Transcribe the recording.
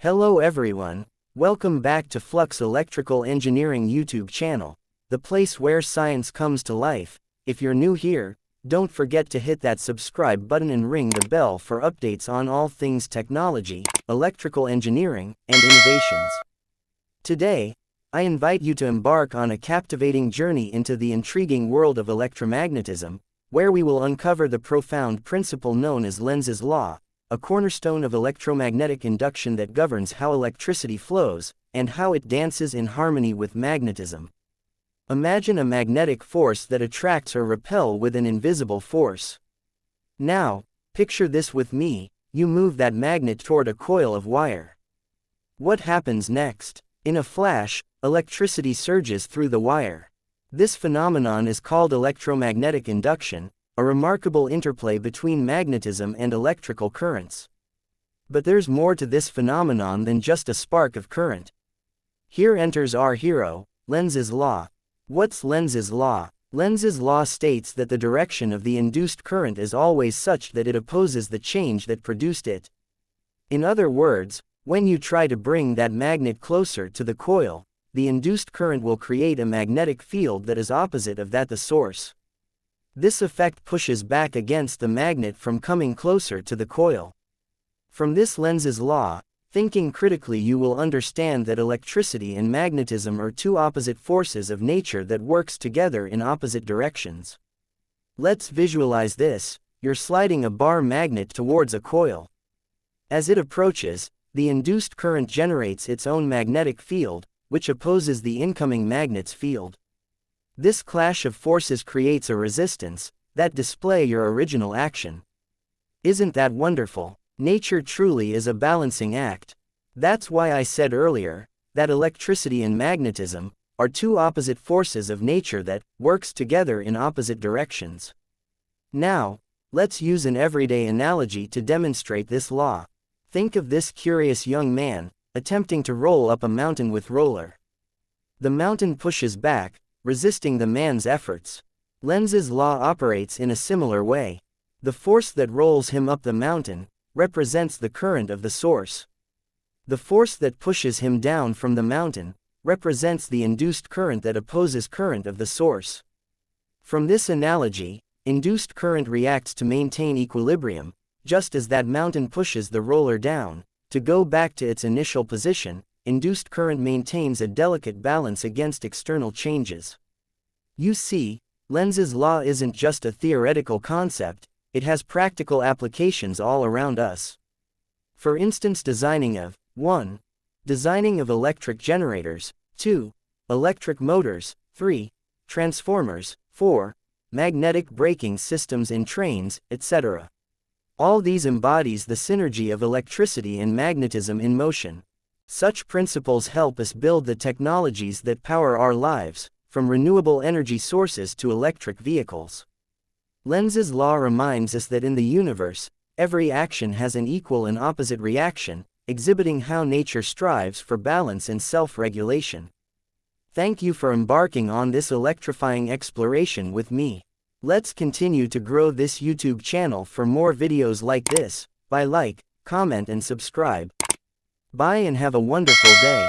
Hello everyone, welcome back to Flux Electrical Engineering YouTube channel, the place where science comes to life. If you're new here, don't forget to hit that subscribe button and ring the bell for updates on all things technology, electrical engineering, and innovations. Today, I invite you to embark on a captivating journey into the intriguing world of electromagnetism, where we will uncover the profound principle known as Lenz's Law, a cornerstone of electromagnetic induction that governs how electricity flows, and how it dances in harmony with magnetism. Imagine a magnetic force that attracts or repels with an invisible force. Now, picture this with me: you move that magnet toward a coil of wire. What happens next? In a flash, electricity surges through the wire. This phenomenon is called electromagnetic induction, a remarkable interplay between magnetism and electrical currents. But there's more to this phenomenon than just a spark of current. Here enters our hero, Lenz's Law. What's Lenz's Law? Lenz's Law states that the direction of the induced current is always such that it opposes the change that produced it. In other words, when you try to bring that magnet closer to the coil, the induced current will create a magnetic field that is opposite of that the source. This effect pushes back against the magnet from coming closer to the coil. From this Lenz's Law, thinking critically, you will understand that electricity and magnetism are two opposite forces of nature that works together in opposite directions. Let's visualize this: you're sliding a bar magnet towards a coil. As it approaches, the induced current generates its own magnetic field, which opposes the incoming magnet's field. This clash of forces creates a resistance that displays your original action. Isn't that wonderful? Nature truly is a balancing act. That's why I said earlier that electricity and magnetism are two opposite forces of nature that works together in opposite directions. Now, let's use an everyday analogy to demonstrate this law. Think of this curious young man attempting to roll up a mountain with roller. The mountain pushes back, resisting the man's efforts. Lenz's Law operates in a similar way. The force that rolls him up the mountain represents the current of the source. The force that pushes him down from the mountain represents the induced current that opposes current of the source. From this analogy, induced current reacts to maintain equilibrium, just as that mountain pushes the roller down to go back to its initial position. Induced current maintains a delicate balance against external changes. You see, Lenz's Law isn't just a theoretical concept, it has practical applications all around us. For instance, designing of 1. Designing of electric generators, 2. Electric motors, 3. Transformers, 4. Magnetic braking systems in trains, etc. All these embodies the synergy of electricity and magnetism in motion. Such principles help us build the technologies that power our lives, from renewable energy sources to electric vehicles. Lenz's Law reminds us that in the universe, every action has an equal and opposite reaction, exhibiting how nature strives for balance and self-regulation. Thank you for embarking on this electrifying exploration with me. Let's continue to grow this YouTube channel for more videos like this. By like, comment and subscribe. Bye and have a wonderful day.